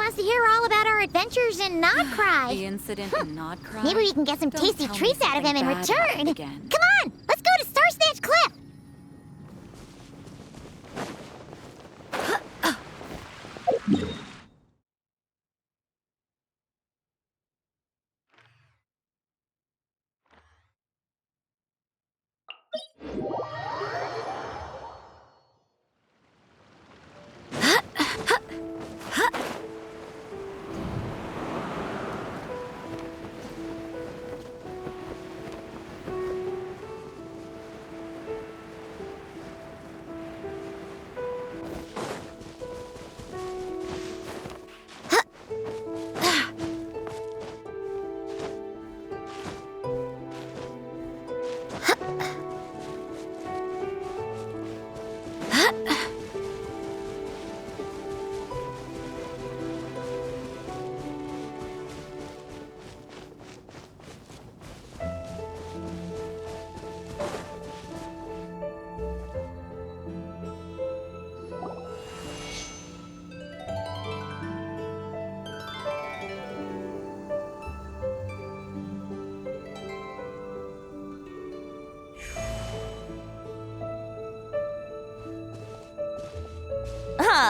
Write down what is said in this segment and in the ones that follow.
wants to hear all about our adventures in Nodcry. The incident in Nodcry? Maybe we can get some Don't tasty tell me treats out of him in something bad happened return. again. Come on, let's go to Star Snatch Cliff.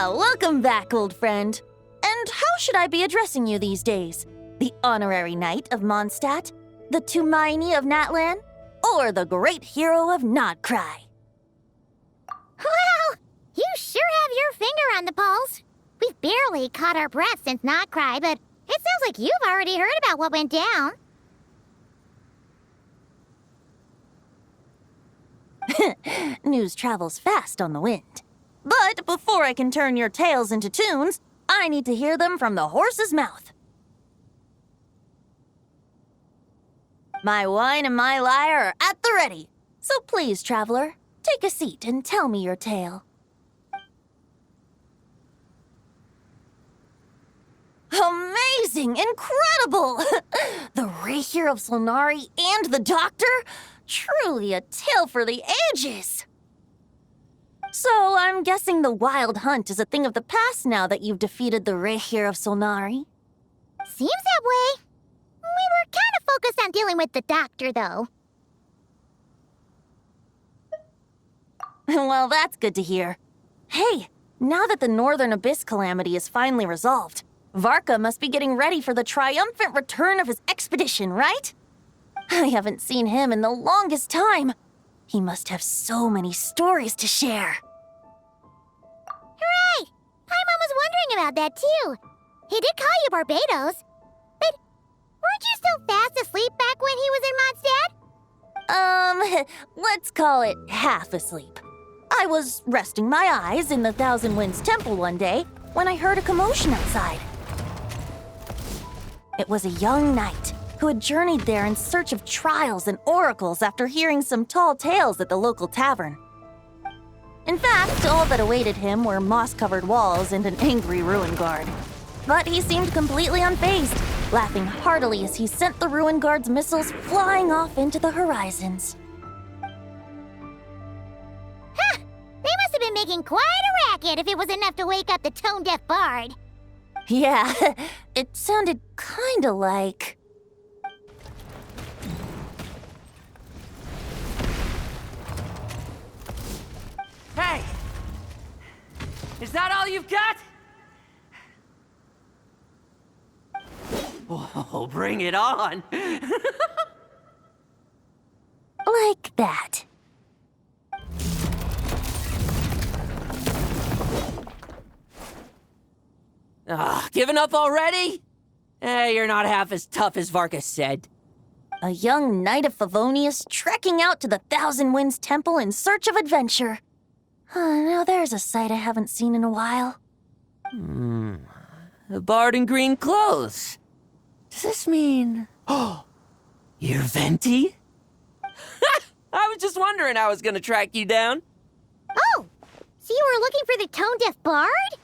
Welcome back, old friend. And how should I be addressing you these days? The honorary knight of Mondstadt? The Tumaini of Natlan? Or the great hero of Nodcry? Well, you sure have your finger on the pulse. We've barely caught our breath since Nodcry, but it sounds like you've already heard about what went down. News travels fast on the wind. But before I can turn your tales into tunes, I need to hear them from the horse's mouth. My wine and my lyre are at the ready. So please, traveler, take a seat and tell me your tale. Amazing! Incredible! The Rahier of Solnari and the Doctor? Truly a tale for the ages! So, I'm guessing the wild hunt is a thing of the past now that you've defeated the Rahier of Solnari? Seems that way. We were kind of focused on dealing with the Doctor, though. Well, that's good to hear. Hey, now that the Northern Abyss calamity is finally resolved, Varka must be getting ready for the triumphant return of his expedition, right? I haven't seen him in the longest time. He must have so many stories to share. Hooray! Paimon was wondering about that, too. He did call you Barbados. But weren't you still fast asleep back when he was in Mondstadt? Let's call it half asleep. I was resting my eyes in the Thousand Winds Temple one day when I heard a commotion outside. It was a young knight who had journeyed there in search of trials and oracles after hearing some tall tales at the local tavern. In fact, all that awaited him were moss-covered walls and an angry ruin guard. But he seemed completely unfazed, laughing heartily as he sent the ruin guard's missiles flying off into the horizons. Huh! They must have been making quite a racket if it was enough to wake up the tone-deaf bard. Yeah, it sounded kinda like... Hey! Is that all you've got? Oh, bring it on! like that. Giving up already? You're not half as tough as Varka said. A young knight of Favonius trekking out to the Thousand Winds Temple in search of adventure. Now there's a sight I haven't seen in a while. A bard in green clothes. Does this mean... Oh, you're Venti? I was just wondering I was gonna track you down. Oh, so you were looking for the tone-deaf bard?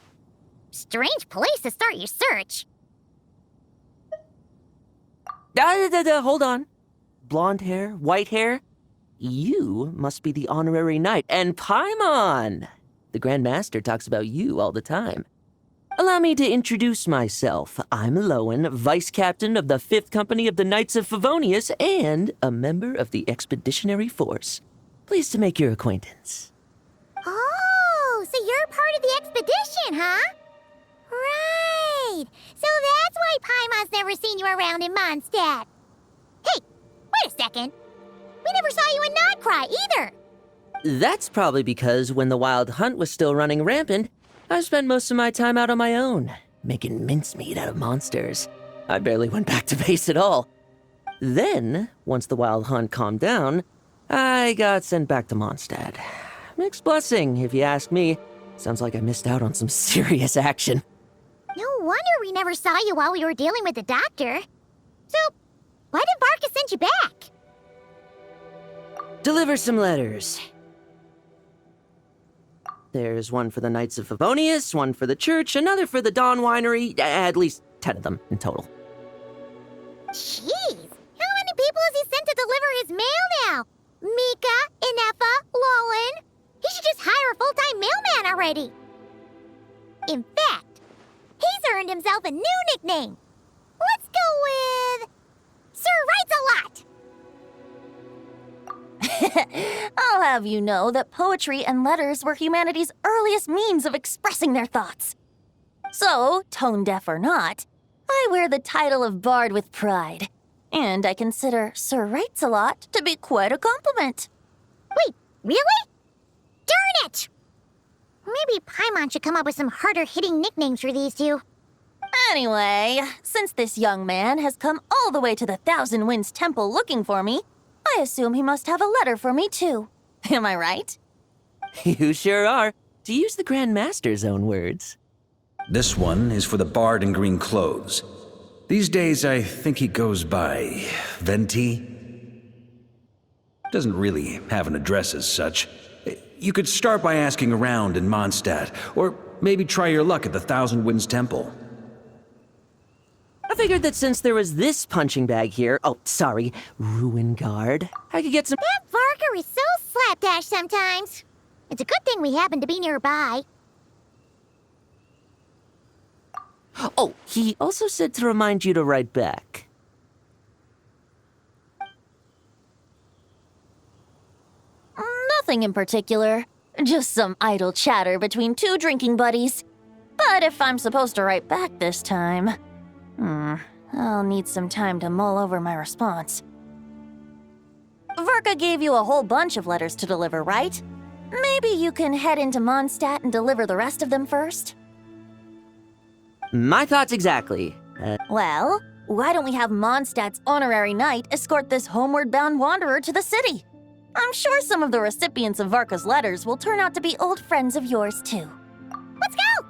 Strange place to start your search. Hold on. Blonde hair, white hair. You must be the honorary knight. And Paimon! The Grand Master talks about you all the time. Allow me to introduce myself. I'm Lowen, Vice Captain of the 5th Company of the Knights of Favonius and a member of the Expeditionary Force. Pleased to make your acquaintance. Oh, so you're part of the expedition, huh? Right. So that's why Paimon's never seen you around in Mondstadt. Hey, wait a second. We never saw you in Notcry either. That's probably because when the Wild Hunt was still running rampant, I spent most of my time out on my own, making mincemeat out of monsters. I barely went back to base at all. Then, once the Wild Hunt calmed down, I got sent back to Mondstadt. Mixed blessing, if you ask me. Sounds like I missed out on some serious action. No wonder we never saw you while we were dealing with the doctor. So, why did Varka send you back? Deliver some letters. There's one for the Knights of Favonius, one for the church, another for the Dawn Winery, at least 10 of them in total. Jeez, how many people has he sent to deliver his mail now? Mika, Inefa, Lowen. He should just hire a full-time mailman already. In fact, he's earned himself a new nickname. Let's go with Sir Writes-A-Lot. I'll have you know that poetry and letters were humanity's earliest means of expressing their thoughts. So, tone deaf or not, I wear the title of Bard with pride. And I consider Sir Writes-A-Lot to be quite a compliment. Wait, really? Darn it! Maybe Paimon should come up with some harder-hitting nicknames for these two. Anyway, since this young man has come all the way to the Thousand Winds Temple looking for me, I assume he must have a letter for me too. Am I right? You sure are, to use the Grand Master's own words. This one is for the Bard in green clothes. These days, I think he goes by Venti. Doesn't really have an address as such. You could start by asking around in Mondstadt, or maybe try your luck at the Thousand Winds Temple. I figured that since there was this punching bag here, Ruin Guard, I could get some— That Varka is so slapdash sometimes. It's a good thing we happen to be nearby. Oh, he also said to remind you to write back. Nothing in particular. Just some idle chatter between two drinking buddies. But if I'm supposed to write back this time, I'll need some time to mull over my response. Varka gave you a whole bunch of letters to deliver, right? Maybe you can head into Mondstadt and deliver the rest of them first? My thoughts exactly. Well, why don't we have Mondstadt's honorary knight escort this homeward-bound wanderer to the city? I'm sure some of the recipients of Varka's letters will turn out to be old friends of yours, too. Let's go!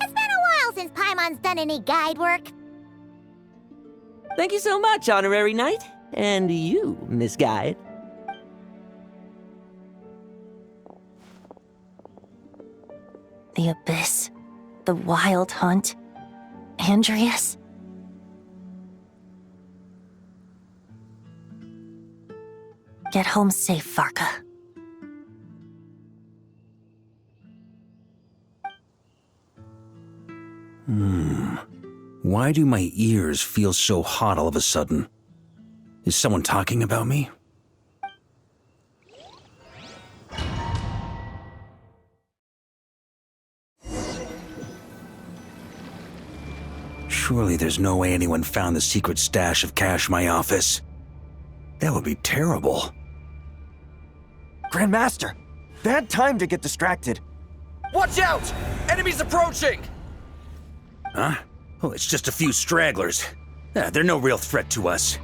It's been a while since Paimon's done any guide work. Thank you so much, Honorary Knight. And you, Miss Guide. The Abyss, the Wild Hunt, Andreas. Get home safe, Varka. Why do my ears feel so hot all of a sudden? Is someone talking about me? Surely there's no way anyone found the secret stash of cash in my office. That would be terrible. Grandmaster, bad time to get distracted. Watch out! Enemies approaching! Huh? Oh, it's just a few stragglers. They're no real threat to us.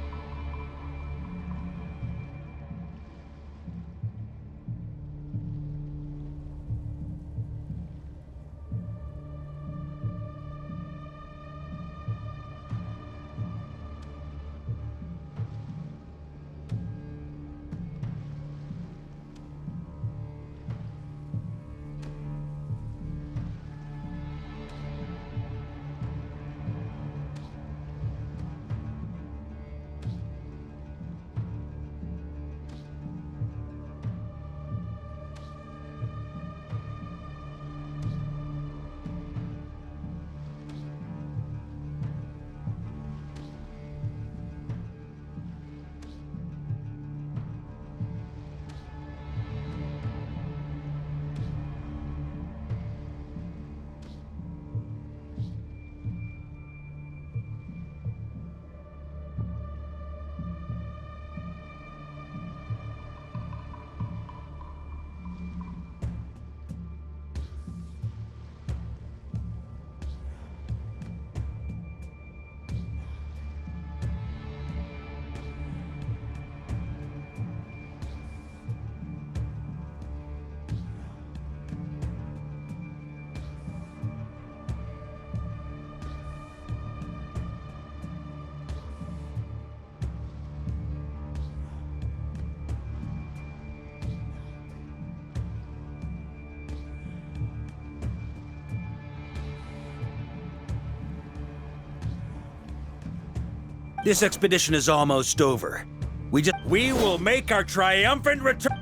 This expedition is almost over. We will make our triumphant return.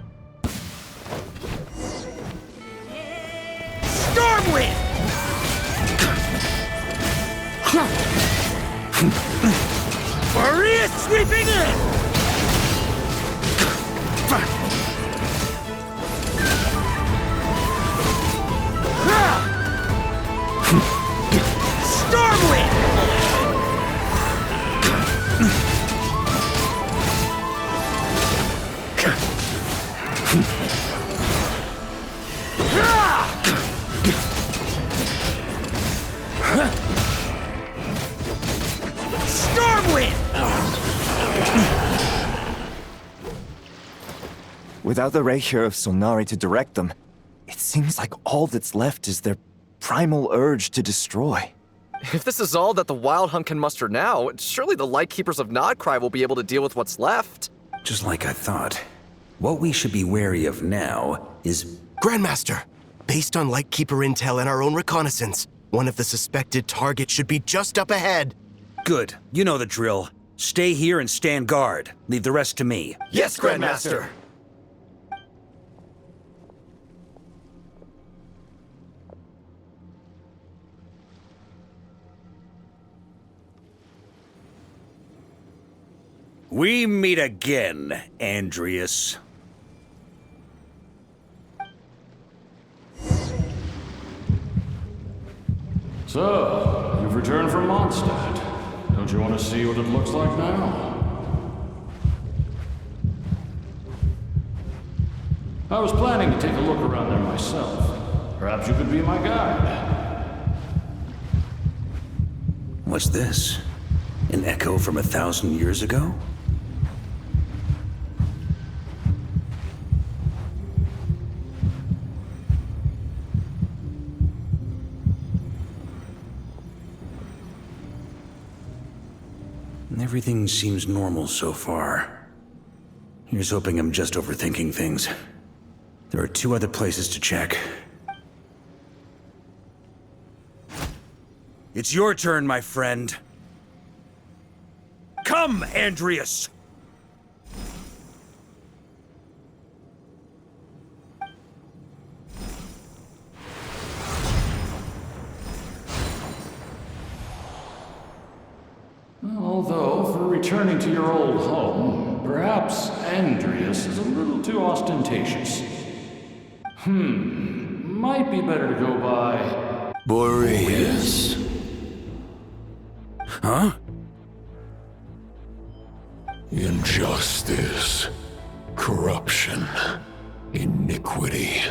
Stormwind! Maria sweeping in! Stormwind! Stormwind! Without the Rahier of Solnari to direct them, it seems like all that's left is their primal urge to destroy. If this is all that the Wild Hunt can muster now, surely the Lightkeepers of Nodcry will be able to deal with what's left. Just like I thought. What we should be wary of now is... Grandmaster, based on Lightkeeper intel and our own reconnaissance, one of the suspected targets should be just up ahead. Good. You know the drill. Stay here and stand guard. Leave the rest to me. Yes, Grandmaster! We meet again, Andreas. So, you've returned from Mondstadt. Don't you want to see what it looks like now? I was planning to take a look around there myself. Perhaps you could be my guide. What's this? An echo from 1,000 years ago? Everything seems normal so far. Here's hoping I'm just overthinking things. There are 2 other places to check. It's your turn, my friend. Come, Andreas! Although, for returning to your old home, perhaps Andreas is a little too ostentatious. Might be better to go by... Boreas. Huh? Injustice, corruption, iniquity.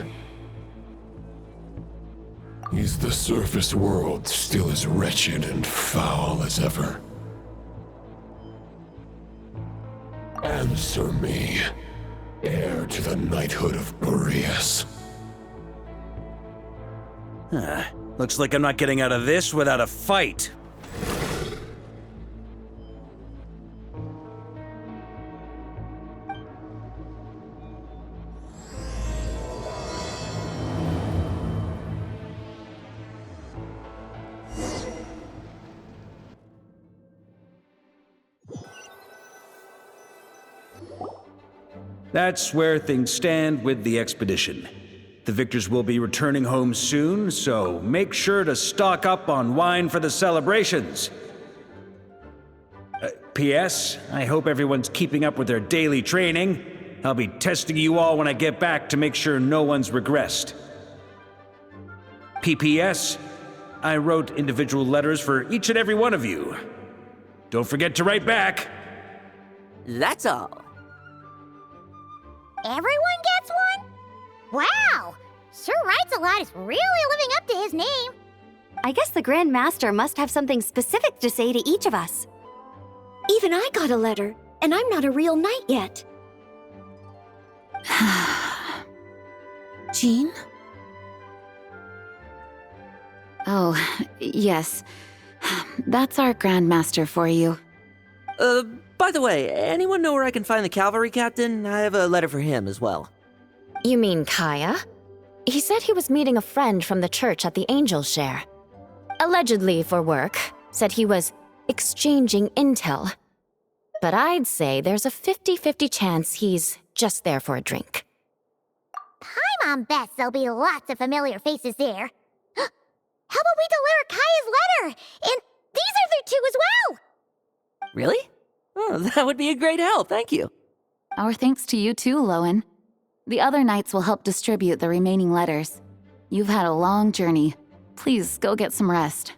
Is the surface world still as wretched and foul as ever? Answer me, heir to the knighthood of Boreas. Looks like I'm not getting out of this without a fight. That's where things stand with the expedition. The victors will be returning home soon, so make sure to stock up on wine for the celebrations. P.S. I hope everyone's keeping up with their daily training. I'll be testing you all when I get back to make sure no one's regressed. P.P.S. I wrote individual letters for each and every one of you. Don't forget to write back. That's all. Everyone gets one? Wow! Sir Writes-A-Lot is really living up to his name. I guess the Grand Master must have something specific to say to each of us. Even I got a letter, and I'm not a real knight yet. Jean? Oh, yes. That's our Grandmaster for you. By the way, anyone know where I can find the cavalry captain? I have a letter for him as well. You mean Kaya? He said he was meeting a friend from the church at the Angel Share. Allegedly for work. Said he was exchanging intel. but I'd say there's a 50-50 chance he's just there for a drink. Paimon bets there'll be lots of familiar faces there. How about we deliver Kaya's letter? And these are there too as well! Really? Oh, that would be a great help, thank you. Our thanks to you too, Lowen. The other knights will help distribute the remaining letters. You've had a long journey. Please go get some rest.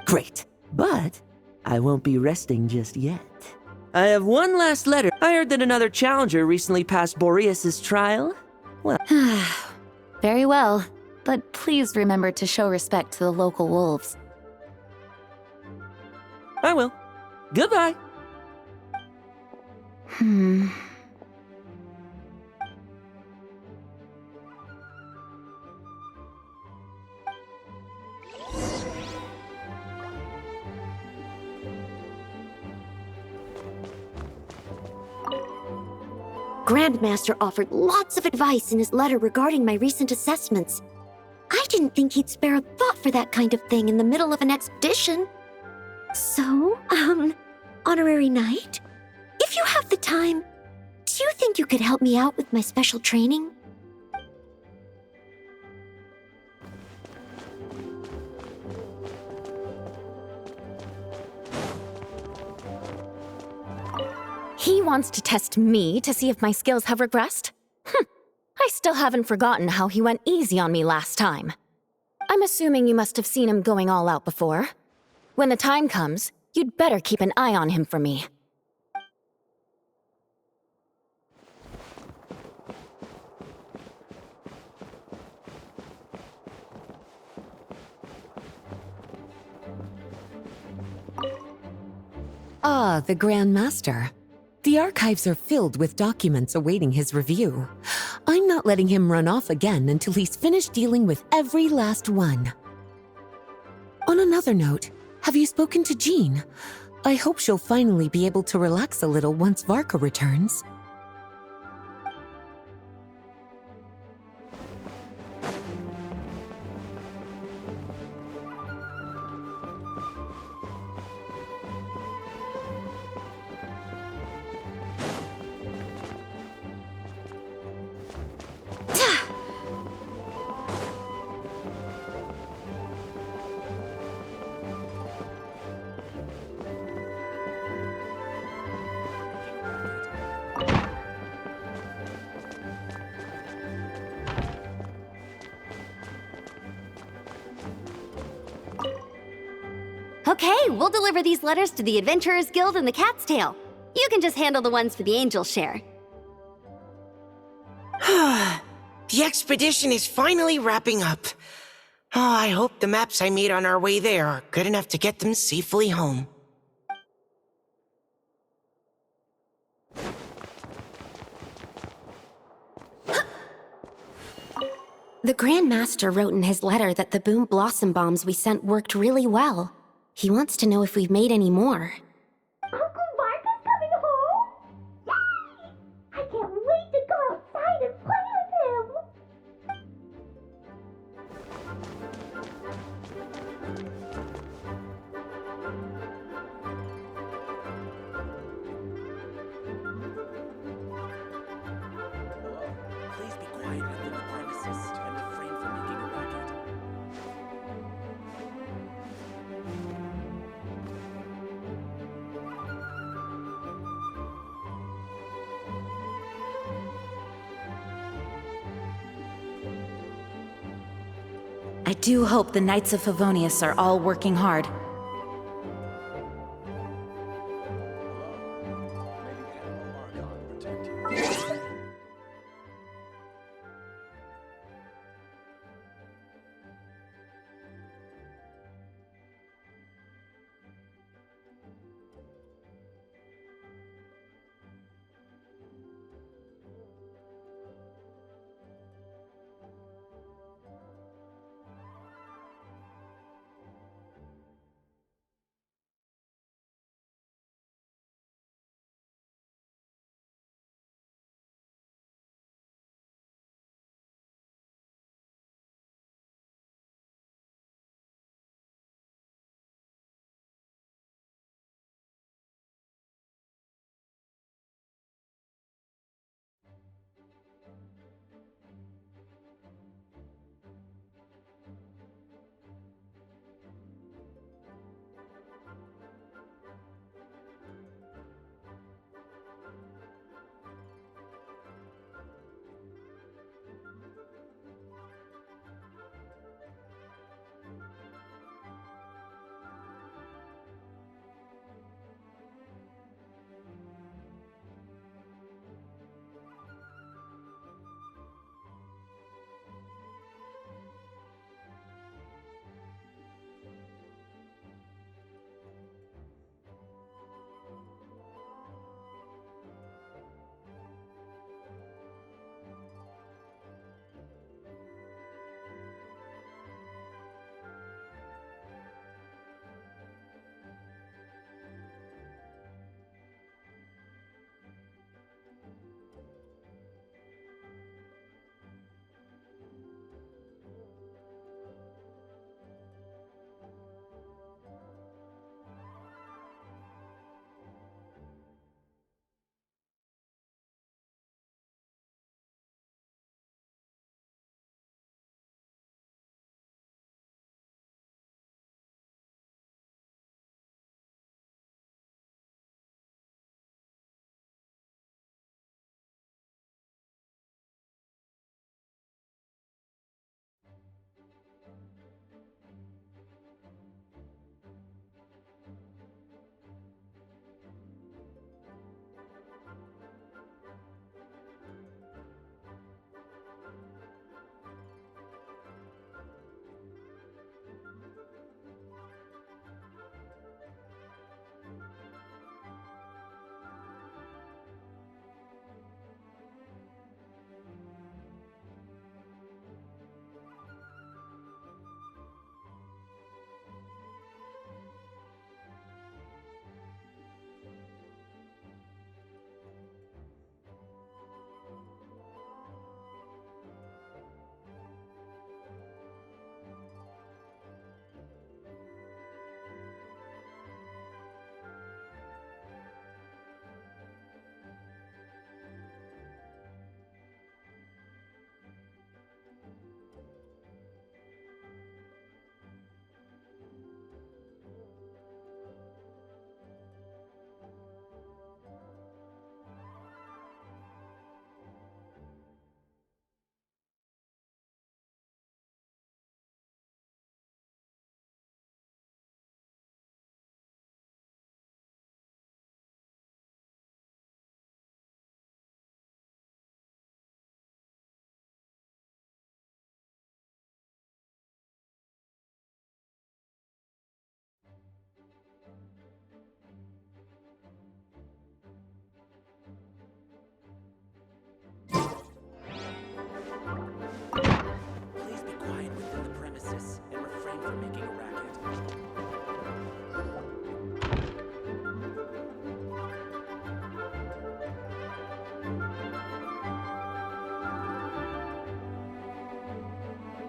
Great, but I won't be resting just yet. I have one last letter. I heard that another challenger recently passed Boreas's trial. Well, Very well, but please remember to show respect to the local wolves. I will. Goodbye. Grandmaster offered lots of advice in his letter regarding my recent assessments. I didn't think he'd spare a thought for that kind of thing in the middle of an expedition. So, Honorary Knight, if you have the time, do you think you could help me out with my special training? He wants to test me to see if my skills have regressed? I still haven't forgotten how he went easy on me last time. I'm assuming you must have seen him going all out before. When the time comes, you'd better keep an eye on him for me. Ah, the Grand Master. The archives are filled with documents awaiting his review. I'm not letting him run off again until he's finished dealing with every last one. On another note, have you spoken to Jean? I hope she'll finally be able to relax a little once Varka returns. Okay, we'll deliver these letters to the Adventurers Guild and the Cat's Tail. You can just handle the ones for the Angel share. The expedition is finally wrapping up. Oh, I hope the maps I made on our way there are good enough to get them safely home. The Grand Master wrote in his letter that the Boom Blossom bombs we sent worked really well. He wants to know if we've made any more. Uncle Mark is coming home? Yay! I can't wait to go outside and play with him! Please be quiet within the premises. I'm refrain from making a racket. I do hope the Knights of Favonius are all working hard.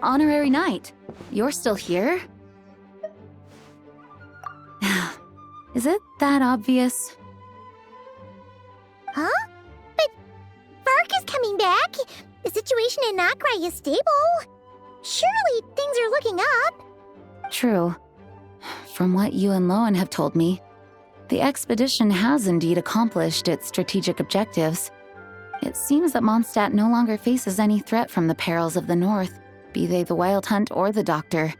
Honorary Knight, you're still here? Is it that obvious? Huh? But Vark is coming back. The situation in Nokrai is stable. Surely things are looking up. True. From what you and Lowen have told me, the expedition has indeed accomplished its strategic objectives. It seems that Mondstadt no longer faces any threat from the perils of the North, be they the Wild Hunt or the Doctor.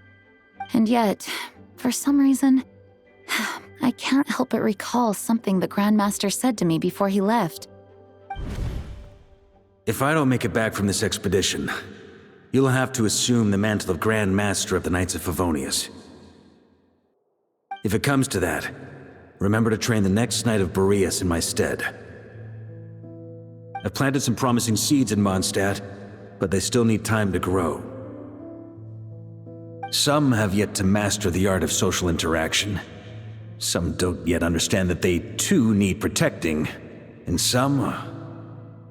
And yet, for some reason, I can't help but recall something the Grandmaster said to me before he left. If I don't make it back from this expedition, you'll have to assume the mantle of Grand Master of the Knights of Favonius. If it comes to that, remember to train the next Knight of Boreas in my stead. I've planted some promising seeds in Mondstadt, but they still need time to grow. Some have yet to master the art of social interaction. Some don't yet understand that they too need protecting. And some,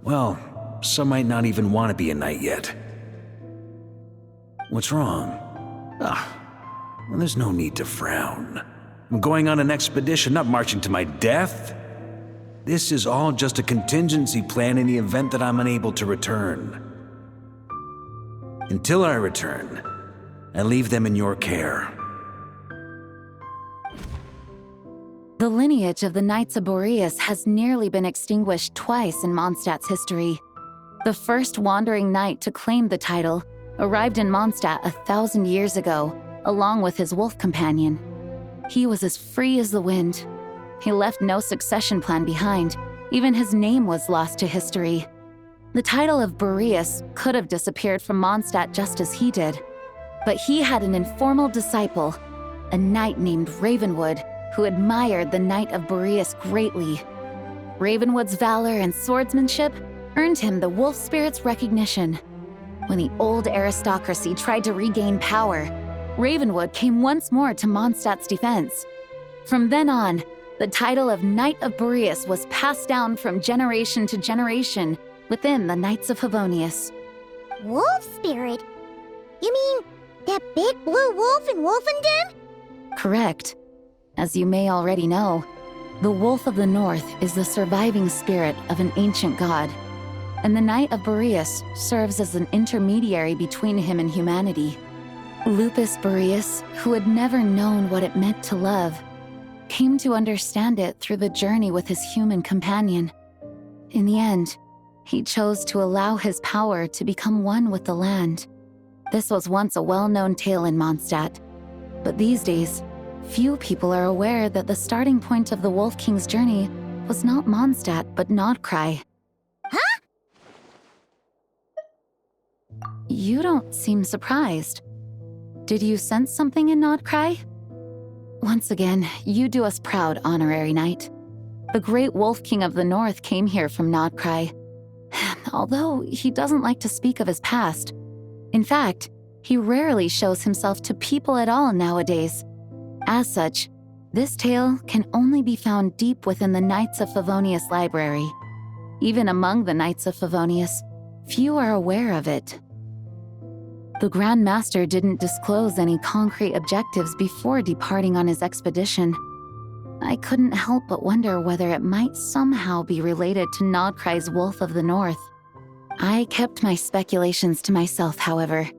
well, some might not even want to be a knight yet. What's wrong? Well, there's no need to frown. I'm going on an expedition, not marching to my death. This is all just a contingency plan in the event that I'm unable to return. Until I return, I leave them in your care. The lineage of the Knights of Boreas has nearly been extinguished twice in Mondstadt's history. The first wandering knight to claim the title arrived in Mondstadt 1,000 years ago, along with his wolf companion. He was as free as the wind. He left no succession plan behind. Even his name was lost to history. The title of Boreas could have disappeared from Mondstadt just as he did. But he had an informal disciple, a knight named Ravenwood, who admired the Knight of Boreas greatly. Ravenwood's valor and swordsmanship earned him the wolf spirit's recognition. When the old aristocracy tried to regain power, Ravenwood came once more to Mondstadt's defense. From then on, the title of Knight of Boreas was passed down from generation to generation within the Knights of Favonius. Wolf spirit? You mean that big blue wolf in Wolfenden? Correct. As you may already know, the Wolf of the North is the surviving spirit of an ancient god, and the Knight of Boreas serves as an intermediary between him and humanity. Lupus Boreas, who had never known what it meant to love, came to understand it through the journey with his human companion. In the end, he chose to allow his power to become one with the land. This was once a well-known tale in Mondstadt, but these days, few people are aware that the starting point of the Wolf King's journey was not Mondstadt, but Nodcry. Huh? You don't seem surprised. Did you sense something in Nodcry? Once again, you do us proud, Honorary Knight. The great Wolf King of the North came here from Nodcry. Although he doesn't like to speak of his past. In fact, he rarely shows himself to people at all nowadays. As such, this tale can only be found deep within the Knights of Favonius library. Even among the Knights of Favonius, few are aware of it. The Grand Master didn't disclose any concrete objectives before departing on his expedition. I couldn't help but wonder whether it might somehow be related to Nodcry's Wolf of the North. I kept my speculations to myself, however.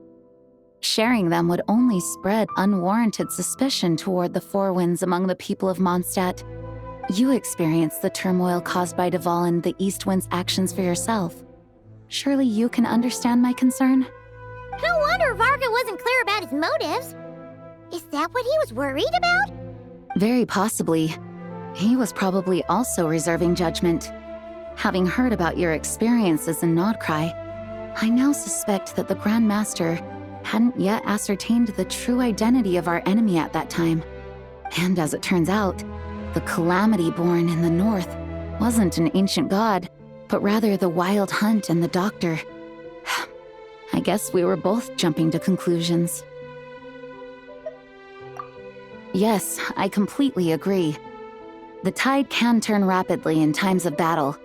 Sharing them would only spread unwarranted suspicion toward the Four Winds among the people of Mondstadt. You experienced the turmoil caused by Duval and the East Wind's actions for yourself. Surely you can understand my concern? No wonder Varga wasn't clear about his motives. Is that what he was worried about? Very possibly. He was probably also reserving judgment. Having heard about your experiences in Nodcry, I now suspect that the Grand Master hadn't yet ascertained the true identity of our enemy at that time. And as it turns out, the Calamity born in the North wasn't an ancient god, but rather the Wild Hunt and the Doctor. I guess we were both jumping to conclusions. Yes, I completely agree. The tide can turn rapidly in times of battle.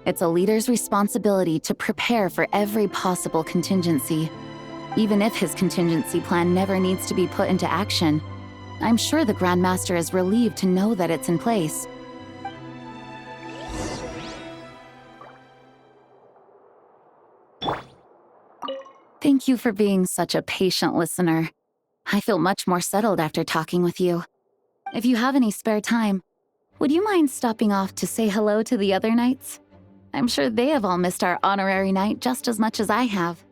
It's a leader's responsibility to prepare for every possible contingency. Even if his contingency plan never needs to be put into action, I'm sure the Grand Master is relieved to know that it's in place. Thank you for being such a patient listener. I feel much more settled after talking with you. If you have any spare time, would you mind stopping off to say hello to the other knights? I'm sure they have all missed our honorary knight just as much as I have.